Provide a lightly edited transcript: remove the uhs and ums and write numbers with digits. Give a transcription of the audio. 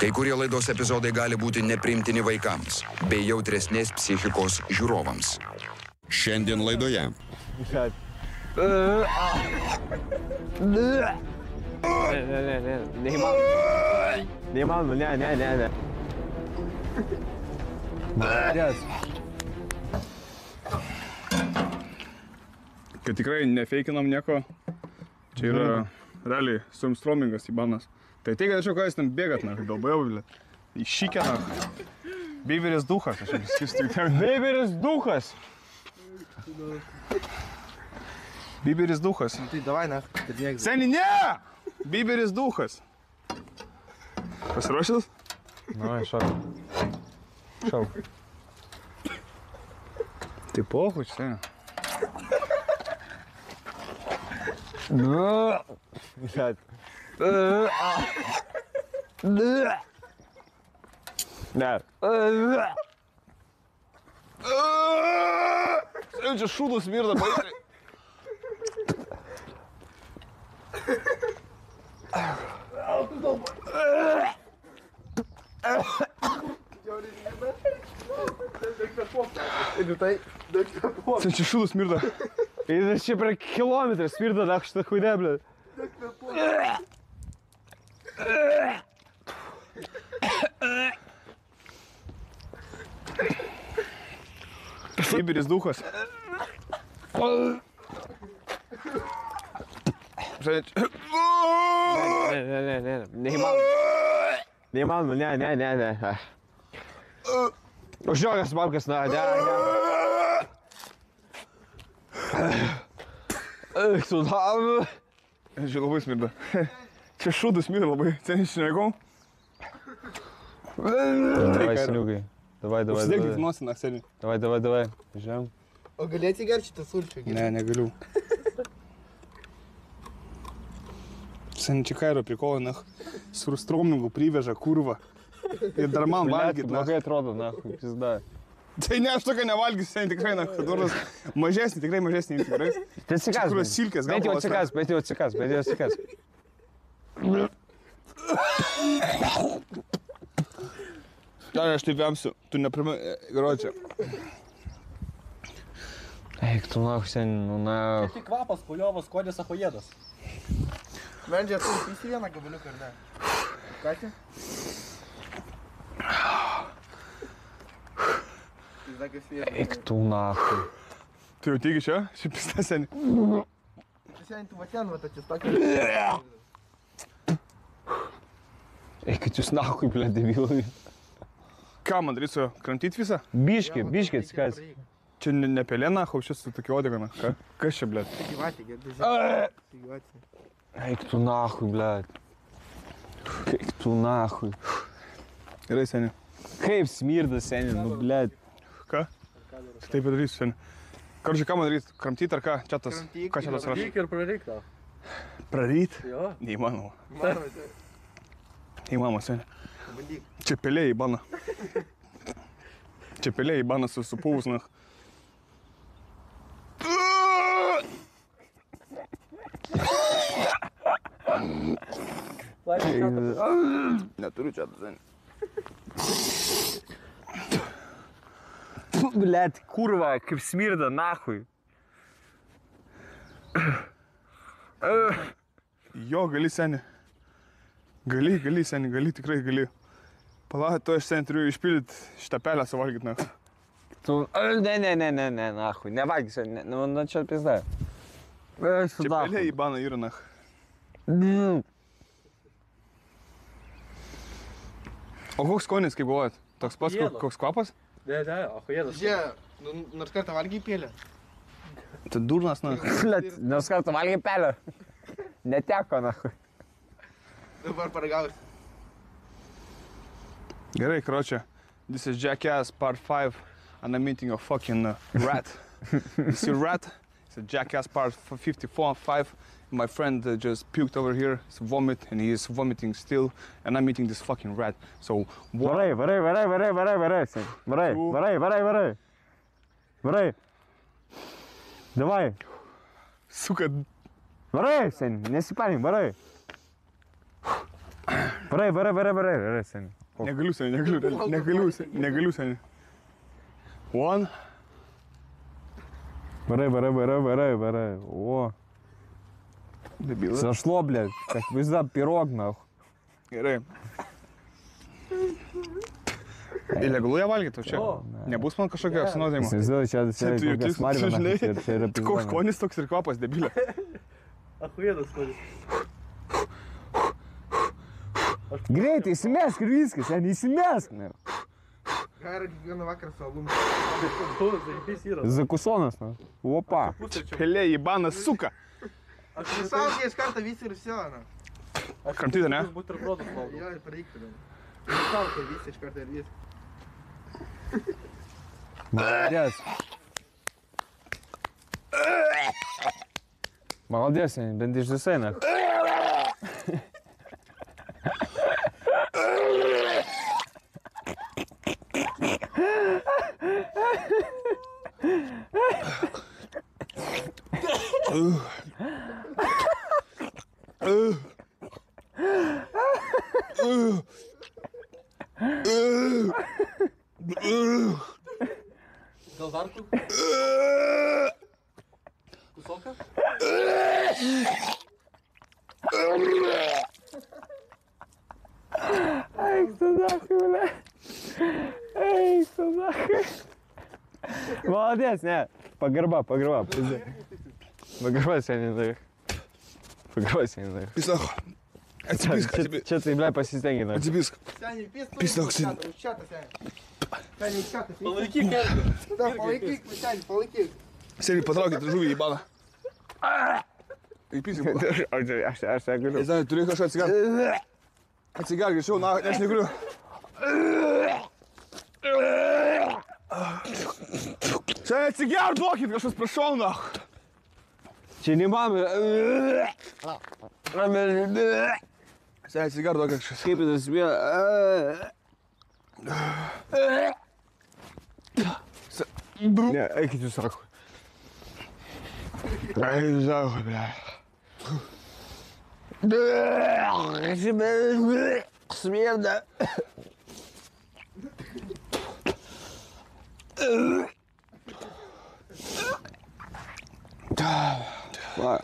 Kai kurie laidos epizodai gali būti nepriimtini vaikams bei jautresnės psichikos žiūrovams. Šiandien laidoje. Neįmanoma, ne. Marės. Kad tikrai nefeikinam nieko. Čia yra realiai surmstromingas įbanas. Tai teigia, tačiau, ką jūs ten bėgat, na, galbojau, blė. Iššykę, na. Beiberis duchas, aš jums skirstu. Beiberis duchas. Beiberis duchas. Tai davai, na, kad mėgzi. Seni, ne! Beiberis duchas. Pasiruošęs? Na, šauk. Tai pohuč, seni. Ne. Seni, čia šūdus smirda, baisiai. Seni, čia šūdus smirda. Jis čia per kilometrą smirda, dak šitą huidę, blė. Beiberis duchas. Neįmanoma, ne. Užžiogas malkas, ne. Tu tam. Čia labai smirda. Čia šūdus smirda labai. Seni, šnekau. Davai, seniukai. Davai. Užsidėkit nosiną, seni. Davai. Žiūrėjom. O gali atsigerti šitą sulčių? Ne, negaliu. Seni, čia ką yra prikola, na, surstromingų priveža kurva. Ir dar man valgyt, na. Blogai atrodo, na, pizda. Tai ne, aš tokia nevalgysiu, seni, tikrai, na, kadurnas mažesnį, tikrai mažesnį, tikrai. Tai atsikas. Čia kurios silkės, gal Bet jau atsikas. Ne, aš taip vemsiu, tu neprimai, gročia. Eik, tu nahu, seni, nu na. Tik kvapas, kuliovas, kodės achojedas. Vendžia, tu įsi vieną gabaliuką, ar ne? Ką čia? Eik, tu nahu. Tu jau tiki čia? Šiaip pista, seni. Seni, tu va ten, va, atsistakė. Eik, kad jūs nahu, blė, debilai. Ką man daryt su juo? Kramtyt visą? Biški atsikas. Čia ne pelė, na, čia su tokia odega, na. Kas čia, blė? Gyvatė, gyvatė. Eik, tu nahu, blė. Eik, tu nahu. Gerai, seni. Kaip smirda, seni, nu, blė. Ką? Taip padarysiu, seni. Karžai, ką man daryt? Kramtyt ar ką? Čia tas, ką čia tas rašo? Ir praryk tau. Praryt? Jo. Neįmanoma. Mano, Neįmanoma, seni. bandyk. Čia pelė į baną. Čia pelė į baną supuvus, na. Neturiu čia, seni. Blėt, kurva, kaip smirda, nahui. Jo, gali, seni. Gali, seni, tikrai gali. Palauk, to aš, seni, turiu išpildyti šitą pelę suvalgyti, na. Tu, ne, nahui, nevalgyk, seni, nu, čia pizda. Čia pelė į baną yra, na. O koks skonis, kaip galvojat? Toks pats, koks kvapas? Ne, achojedas. Žie, nors kartą valgy pėlę. Tai durnas, na. Blėt, nors kartą valgy pelę. Neteko, nahui. Dabar paragausi. Gerai, kročia. This is Jackass Part 5 and I'm meeting a fucking rat. You see rat? It's a Jackass Part 54 and 5. My friend just puked over here. It's vomit and he is vomiting still. And I'm eating this fucking rat. So what? Varai. Давай. Сука. Varai, seni, nesipanink, varai. Varai, seniai. Negaliu, seniai. One. Varai. O. Debilas. Зашло, блядь. Как пизда, пирог, нахуй. Gerai. Ilegalu ją valgyti, čia. Nebus man kažkokio apsinuodėjimo. Įsivaizduoju, čia kokia smarvė, žinai, čia yra pizda. koks skonis toks ir kvapas, debilė. Achuėdas skonis. Greitai, įsimesk ir viskas, seniai, įsimesk. Gerai, kiekvieną vakarą su alum. Zaipys yra. Zakusonas, na. Opa. Pelė, įbanas, suka. Aš visaukė iš karto visi ir visi, na. Kramtyta, ne? Buterbrodus valgau. Jo, ir pareiktų. Visaukė visi iš karto ir visi. Молодец. Молодец, сeniai, bent išdisai, na. Gal dar tu? Kusoka? Eik tu nahui, bля. Eik tu nahui. Молодец, ne. Pagarba, pizda. Pagarba, seniai. Pagarba, seniai. Pisak. Atsipisk. Čia tai, bля, pasistengi, na. Atsipisk. Seniai, Pisak, seniai. Užčiatą, seniai. Seniai, užčiatą. Palaikyk, Erika. Da, palaikyk, seniai, palaikyk. Seniai, patraukit žuvį į baną. Įpisk. Aš negaliu. Seniai, turi kažką atsigerti. Atsigerti, greičiau, na, aš negaliu. Seniai, atsigerti, duokit kažkas, prašau, na. Čia neįmanoma. Seniai, atsigerti, duokit kažkas. Kaip tas vėl. Ne, eikit jūs sako. Ai, žauju, ble. Смерда. Va.